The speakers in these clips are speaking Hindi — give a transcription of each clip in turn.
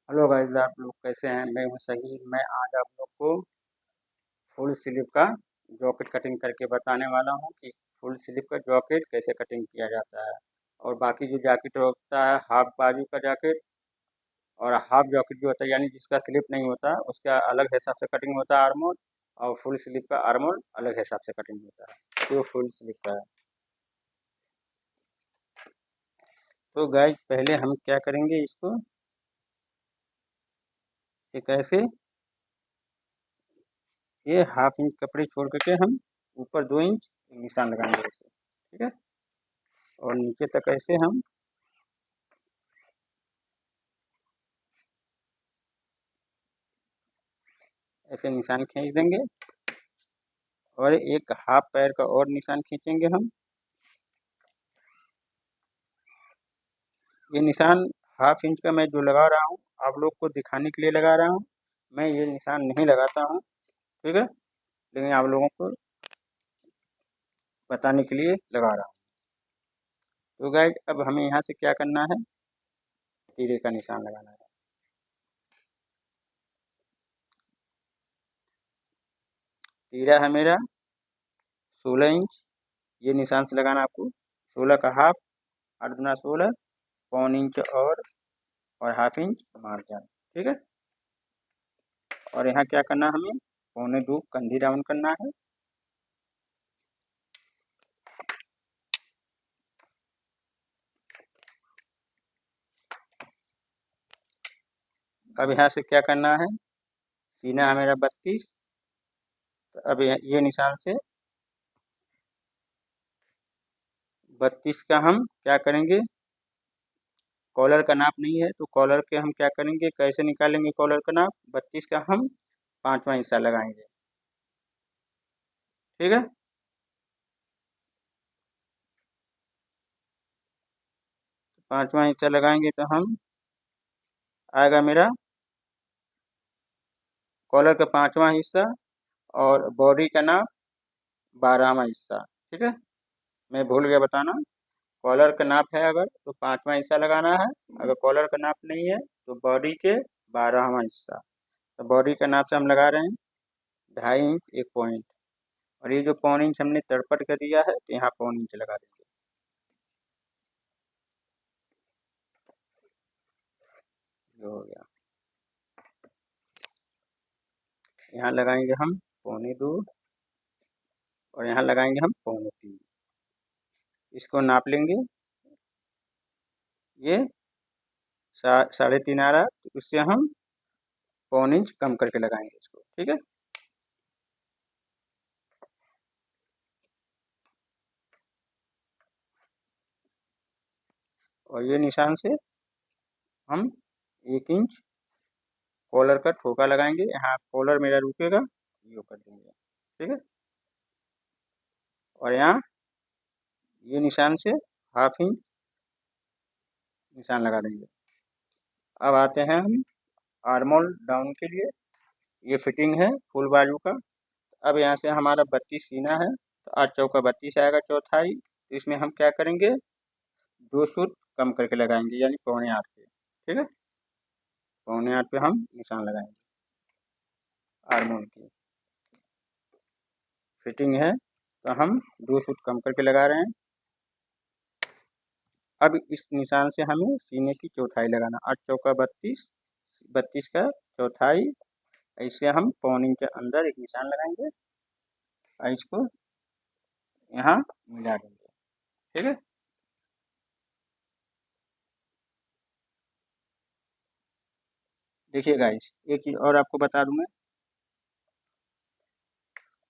हेलो गाइस, आप लोग कैसे हैं? मैं हूं सही। मैं आज आप लोग को फुल स्लीव का जॉकेट कटिंग करके बताने वाला हूं कि फुल स्लीव का जॉकेट कैसे कटिंग किया जाता है। और बाकी जो जैकेट होता है, हाफ बाजू का जैकेट और हाफ जॉकेट जो होता है, यानी जिसका स्लीव नहीं होता, उसका अलग हिसाब से कटिंग होता है आर्मोल। और फुल स्लीव का आर्मोल अलग हिसाब से कटिंग होता है। तो फुल स्लीव का है। तो गाइस, पहले हम क्या करेंगे, इसको एक ऐसे ये हाफ इंच कपड़े छोड़ करके हम ऊपर 2 इंच निशान लगाएंगे ऐसे। ठीक है। और नीचे तक ऐसे हम ऐसे निशान खींच देंगे। और एक हाफ पैर का और निशान खींचेंगे हम। ये निशान हाफ इंच का मैं जो लगा रहा हूँ, आप लोग को दिखाने के लिए लगा रहा हूँ। मैं ये निशान नहीं लगाता हूँ। ठीक है। लेकिन आप लोगों को बताने के लिए लगा रहा हूँ। तो गाइड, अब हमें यहाँ से क्या करना है, तीरे का निशान लगाना है। तीरा है मेरा 16 इंच। ये निशान से लगाना आपको। 16 का हाफ, 8 दूना 16, पौन इंच और हाफ इंच मार्जिन। ठीक है। और यहाँ क्या करना है, हमें 1.25 कंधी राउंड करना है। अब यहाँ से क्या करना है, सीना है मेरा 32। तो अब ये निशान से 32 का हम क्या करेंगे, कॉलर का नाप नहीं है तो कॉलर के हम क्या करेंगे, कैसे निकालेंगे कॉलर का नाप। 32 का हम 5वां हिस्सा लगाएंगे। ठीक है। 5वां हिस्सा लगाएंगे तो हम आएगा मेरा कॉलर का 5वां हिस्सा और बॉडी का नाप 12वां हिस्सा। ठीक है। मैं भूल गया बताना। कॉलर का नाप है अगर तो 5वां हिस्सा लगाना है। अगर कॉलर का नाप नहीं है तो बॉडी के 12वां हिस्सा। तो बॉडी का नाप से हम लगा रहे हैं 2.5 इंच 1 पॉइंट। और ये जो पौन इंच हमने तड़पट का दिया है, तो यहाँ पौन इंच लगा देंगे। जो हो गया, यहाँ लगाएंगे हम 1.25 और यहाँ लगाएंगे हम 1.25। इसको नाप लेंगे। ये 3.5 आ रहा है, तो इससे हम पौन इंच कम करके लगाएंगे इसको। ठीक है। और ये निशान से हम 1 इंच कॉलर का ठोका लगाएंगे। यहाँ कॉलर मेरा रुकेगा, ये कर देंगे। ठीक है। और यहाँ ये निशान से हाफ इंच निशान लगा देंगे। अब आते हैं हम आर्मोल डाउन के लिए। ये फिटिंग है फुल बाजू का। अब यहाँ से हमारा 32 सीना है, तो 8 चौका 32 आएगा चौथाई। तो इसमें हम क्या करेंगे, 2 सूत कम करके लगाएंगे, यानी 8.25 पे। ठीक है। 8.25 पे हम निशान लगाएंगे। आर्मोल की फिटिंग है तो हम 2 सूत कम करके लगा रहे हैं। अब इस निशान से हमें सीने की चौथाई लगाना। 8 चौका 32, 32 का चौथाई। ऐसे हम पौन इंच के अंदर एक निशान लगाएंगे और इसको यहाँ मिला देंगे। ठीक है। देखिए गाइस, एक चीज़ और आपको बता दूं मैं,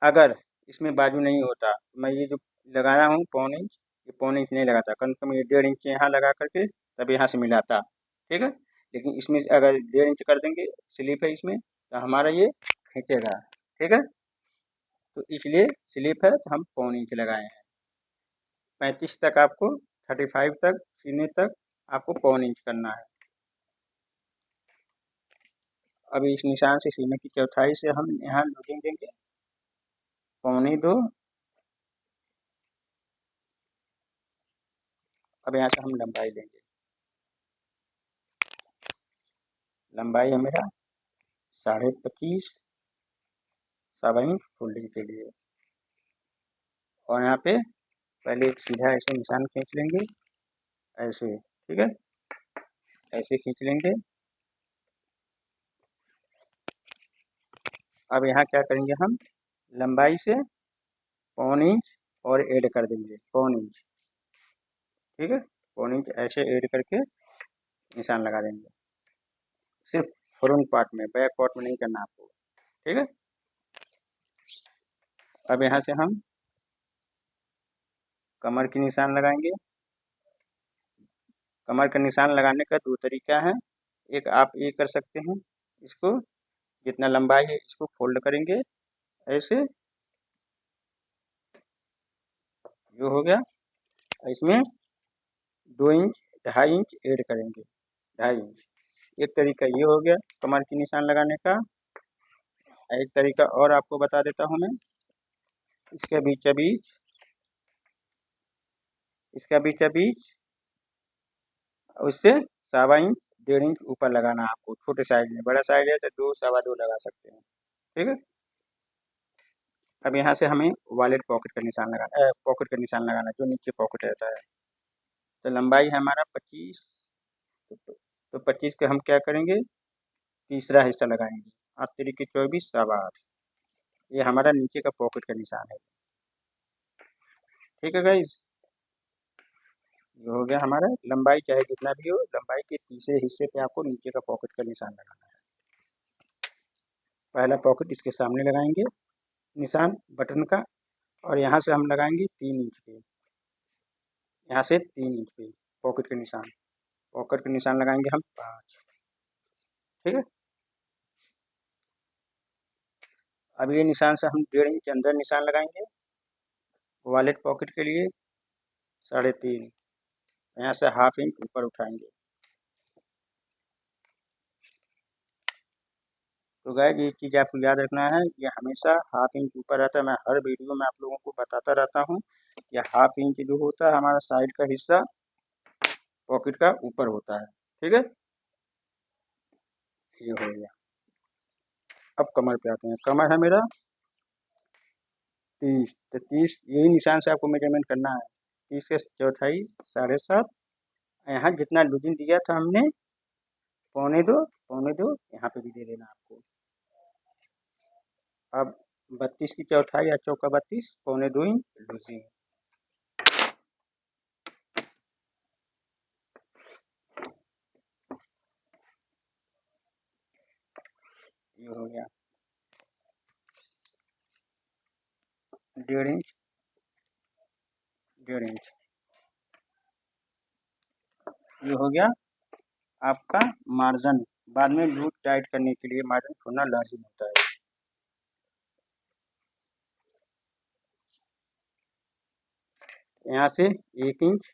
अगर इसमें बाजू नहीं होता तो मैं ये जो लगाया हूँ पौन इंच, ये पौन इंच नहीं लगाता। कम से कम ये 1.5 इंच यहाँ लगा करके तब यहाँ से मिलाता। ठीक है। लेकिन इसमें से अगर 1.5 इंच कर देंगे, स्लिप है इसमें, तो हमारा ये खींचेगा। ठीक है। तो इसलिए स्लिप है तो हम पौन इंच लगाए हैं। 35 तक आपको, 35 तक सीने तक आपको पौन इंच करना है। अब इस निशान से सीने की चौथाई से हम यहाँ लूजिंग देंगे 1.25। अब यहाँ से हम लंबाई लेंगे। लंबाई है मेरा 25.5 7 इंच फोल्डिंग के लिए। और यहाँ पे पहले एक सीधा ऐसे निशान खींच लेंगे, ऐसे, ठीक है, ऐसे खींच लेंगे। अब यहाँ क्या करेंगे हम, लंबाई से 1.25 इंच और ऐड कर देंगे, 1.25 इंच, ठीक है, 1.25 इंच ऐसे ऐड करके निशान लगा देंगे, सिर्फ फ्रंट पार्ट में, बैक पार्ट में नहीं करना आपको, ठीक है। अब यहाँ से हम कमर की निशान लगाएंगे। कमर का निशान लगाने का दो तरीका है। एक आप ये कर सकते हैं, इसको जितना लंबाई है इसको फोल्ड करेंगे ऐसे, जो हो गया, इसमें 2 इंच 2.5 इंच ऐड करेंगे, 2.5 इंच। एक तरीका ये हो गया कमर की निशान लगाने का। एक तरीका और आपको बता देता हूँ मैं, इसके बीच बीच, इसका बीच बीच, उससे 1.25 इंच 1.5 इंच ऊपर लगाना है आपको, छोटे साइज में। बड़ा साइज है तो 2 2.25 लगा सकते हैं, ठीक है। अब यहाँ से हमें वॉलेट पॉकेट का निशान लगाना, पॉकेट का निशान लगाना, जो नीचे पॉकेट रहता है। तो लंबाई है हमारा 25, तो 25 के हम क्या करेंगे, तीसरा हिस्सा लगाएंगे, 8 तरीके 24 7 ये हमारा नीचे का पॉकेट का निशान है, ठीक है गाइस। ये हो गया हमारा, लंबाई चाहे जितना भी हो, लंबाई के तीसरे हिस्से पे आपको नीचे का पॉकेट का निशान लगाना है। पहला पॉकेट इसके सामने लगाएंगे निशान बटन का, और यहाँ से हम लगाएंगे 3 इंच पे, यहाँ से 3 इंच पे पॉकेट का निशान, पॉकेट का निशान लगाएंगे हम 5, ठीक है। अब ये निशान से हम 1.5 इंच अंदर निशान लगाएंगे वॉलेट पॉकेट के लिए, 3.5, यहाँ से 1/2 इंच ऊपर उठाएंगे। तो गाइस ये चीज़ आपको याद रखना है, ये हमेशा 1/2 इंच ऊपर रहता है। मैं हर वीडियो में आप लोगों को बताता रहता हूँ, ये 1/2 इंच जो होता है हमारा साइड का हिस्सा पॉकेट का ऊपर होता है, ठीक है। ये हो गया। अब कमर पे आते हैं। कमर है मेरा 30, तो 30 यही निशान से आपको मेजरमेंट करना है, 30 के चौथाई 7.5, यहाँ जितना लूजिंग दिया था हमने 1.25 1.25 यहाँ पे भी दे देना आपको। अब 32 की चौथाई या चौका 32 2.25 इंच लूजिंग। ये हो गया 1.5 इंच 1.5 इंच। ये हो गया आपका मार्जिन। बाद में लूज टाइट करने के लिए मार्जिन छोड़ना लाजिम होता है। यहाँ से 1 इंच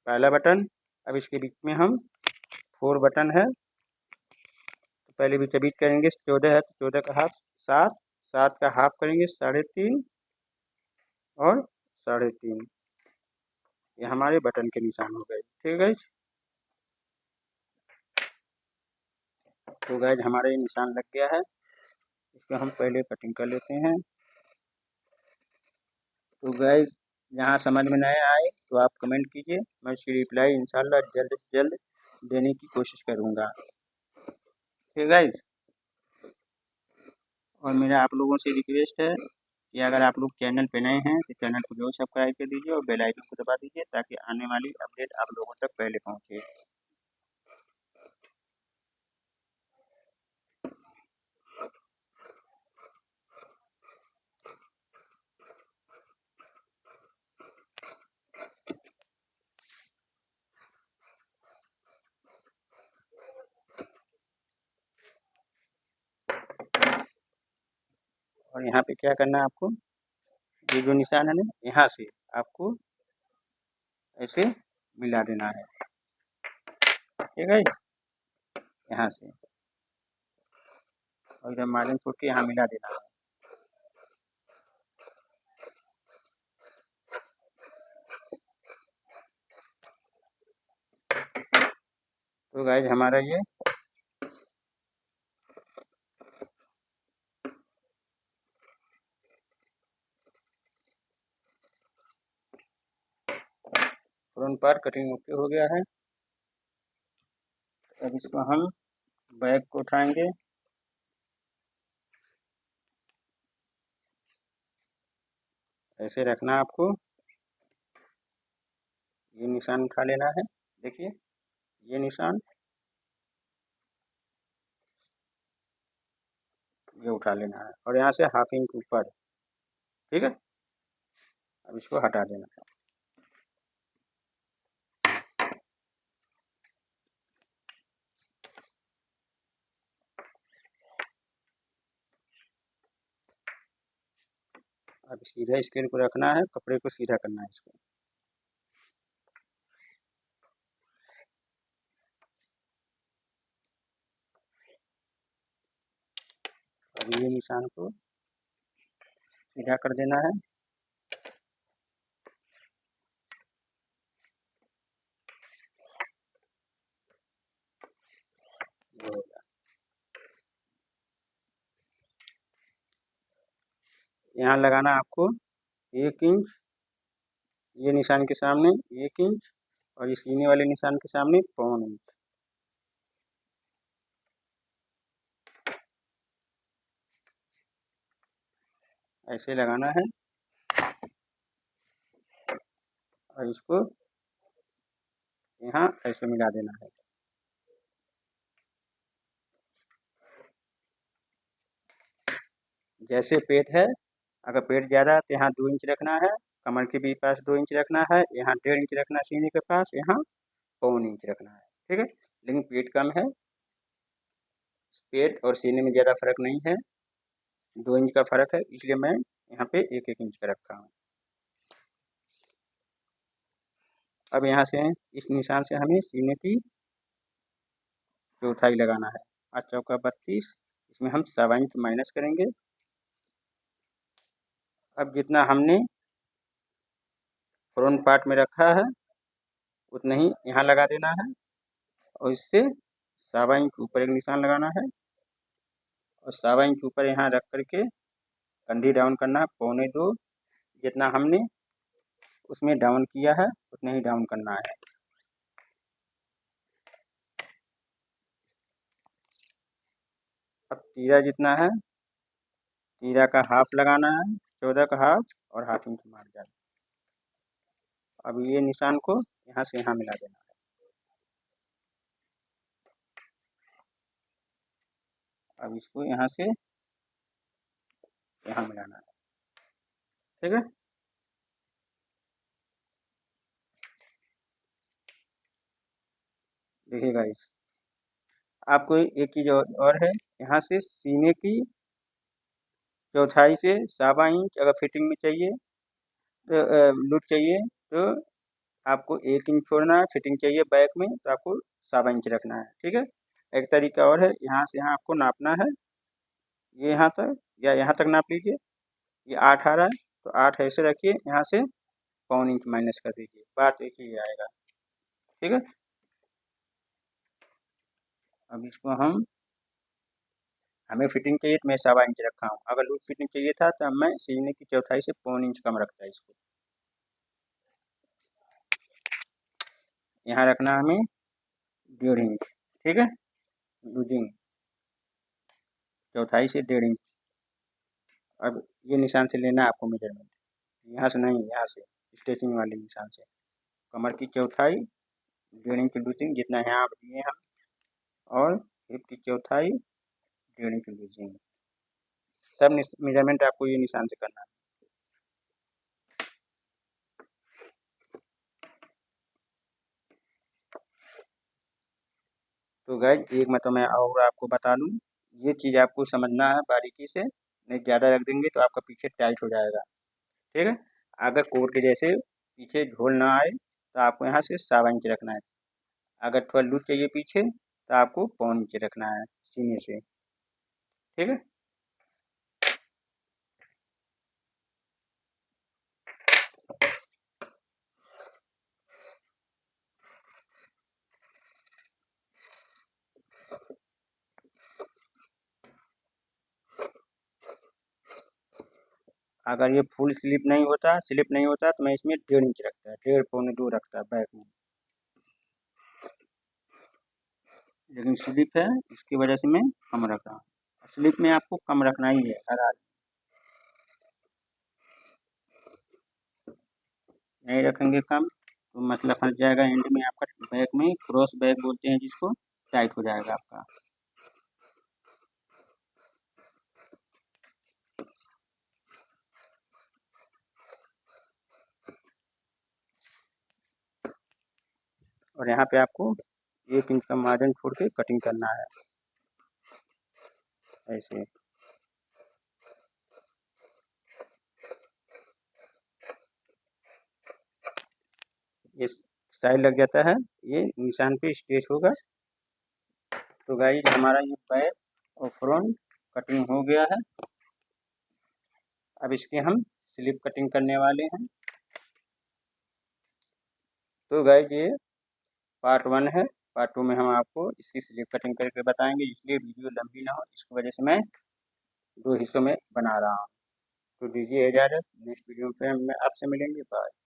पहला बटन। अब इसके बीच में हम 4 बटन है, तो पहले बीच बीच करेंगे, 14 है तो 14 का हाफ 7, 7 का हाफ करेंगे 3.5 और 3.5। ये हमारे बटन के निशान हो गए, ठीक है। तो गाइज हमारा ये निशान लग गया है, इसको हम पहले कटिंग कर लेते हैं। तो गाइज यहाँ समझ में नहीं आए तो आप कमेंट कीजिए, मैं इसकी रिप्लाई इंशाल्लाह जल्द से जल्द देने की कोशिश करूँगा, ठीक गाइज। और मेरा आप लोगों से रिक्वेस्ट है कि अगर आप लोग चैनल पे नए हैं तो चैनल को जरूर सब्सक्राइब कर दीजिए और बेल आइकन को दबा दीजिए, ताकि आने वाली अपडेट आप लोगों तक पहले पहुँचे। और यहाँ पे क्या करना है आपको, ये जो निशान है ना, यहाँ से आपको ऐसे मिला देना है, ठीक है। यहाँ से और इधर मार्जिन छोड़ के यहाँ मिला देना है। तो गाइज हमारा ये फ्रंट पार्ट कटिंग ओके हो गया है। अब इसको हम बैक को उठाएंगे, ऐसे रखना है आपको, ये निशान उठा लेना है, देखिए ये निशान, ये उठा लेना है और यहाँ से हाफ इंच ऊपर, ठीक है। अब इसको हटा देना है। अब सीधा स्केल को रखना है, कपड़े को सीधा करना है इसको। अब ये निशान को सीधा कर देना है। ये हो गया। यहाँ लगाना आपको 1 इंच, ये निशान के सामने 1 इंच, और ये सीने वाले निशान के सामने 1.25 इंच। ऐसे लगाना है और इसको यहाँ ऐसे मिला देना है। जैसे पेट है, अगर पेट ज़्यादा है तो यहाँ 2 इंच रखना है, कमर के भी पास 2 इंच रखना है, यहाँ 1.5 इंच रखना है, सीने के पास यहाँ 1.25 इंच रखना है, ठीक है। लेकिन पेट कम है, पेट और सीने में ज़्यादा फर्क नहीं है, 2 इंच का फर्क है, इसलिए मैं यहाँ पे 1-1 इंच का रखा हूँ। अब यहाँ से इस निशान से हमें सीने की चौथाई लगाना है। 8 चौका 32, इसमें हम 1.25 इंच माइनस करेंगे। अब जितना हमने फ्रंट पार्ट में रखा है उतना ही यहाँ लगा देना है, और इससे 1.25 इंच ऊपर एक निशान लगाना है, और 1.25 इंच ऊपर यहाँ रख करके कंधी डाउन करना है 1.25-2, जितना हमने उसमें डाउन किया है उतना ही डाउन करना है। अब तीरा जितना है, तीरा का हाफ लगाना है, 14 का हाफ, और हाफ इंच मार जाना। अब ये निशान को यहाँ से यहाँ मिला देना है। अब इसको यहाँ से यहाँ मिलाना है, ठीक है। देखिए गाइस, आपको एक चीज़ और है, यहाँ से सीने की चौथाई से 1.25 इंच अगर फिटिंग में चाहिए तो लूज चाहिए तो आपको 1 इंच छोड़ना है, फिटिंग चाहिए बैक में तो आपको 1.25 इंच रखना है, ठीक है। एक तरीका और है, यहाँ से यहाँ आपको नापना है, ये यहाँ तक या यहाँ तक नाप लीजिए, ये 8 आ रहा है तो 8 ऐसे रखिए, यहाँ से 1.25 इंच माइनस कर दीजिए, बात एक ही आएगा, ठीक है। अब इसको हमें फिटिंग चाहिए तो मैं 1.25 इंच रखा हूँ, अगर लूज फिटिंग चाहिए था तो मैं सीने की चौथाई से 1.25 इंच कम रखता है इसको। यहाँ रखना हमें 1.5 इंच, ठीक है, लूजिंग चौथाई से 1.5 इंच। अब ये निशान से लेना है आपको मेजरमेंट, यहाँ से नहीं, यहाँ से स्टिचिंग वाले निशान से, कमर की चौथाई 1.5 इंच लूजिंग जितना यहाँ आप दिए हैं, और हिप की चौथाई 1.5 इंच लूजिंग, सब मेजरमेंट आपको ये निशान से करना है। तो गाइज एक मैं तो मैं और आपको बता दूँ, ये चीज़ आपको समझना है बारीकी से, नहीं ज़्यादा रख देंगे तो आपका पीछे टाइट हो जाएगा, ठीक है। अगर कोट के जैसे पीछे झोल ना आए तो आपको यहाँ से 1.25 इंच रखना है, अगर थोड़ा लूज चाहिए पीछे तो आपको 1.25 इंच रखना है सीने से, ठीक है। अगर ये फुल स्लिप नहीं होता तो मैं इसमें 1.5 इंच रखता है, 1.5 पौने 2 रखता है बैक में। लेकिन स्लिप है, इसकी वजह से मैं कम रख रहा हूँ। स्लिप में आपको कम रखना ही है हर आदमी, नहीं रखेंगे कम तो मसला फंस जाएगा। एंड में आपका बैक में क्रॉस बैक बोलते हैं जिसको, टाइट हो जाएगा आपका। और यहाँ पे आपको 1 इंच का मार्जिन छोड़ के कटिंग करना है ऐसे। ये स्टाइल लग जाता है, ये निशान पे स्ट्रेच होगा। तो गाइस हमारा ये बैक और फ्रंट कटिंग हो गया है। अब इसके हम स्लिप कटिंग करने वाले हैं। तो गाइस ये पार्ट 1 है। पार्ट 2 में हम आपको इसकी स्लिप कटिंग करके बताएंगे, इसलिए वीडियो लंबी ना हो इसकी वजह से मैं 2 हिस्सों में बना रहा हूँ। तो दीजिए इजाज़त, नेक्स्ट वीडियो में फिर हम आपसे मिलेंगे। बाय।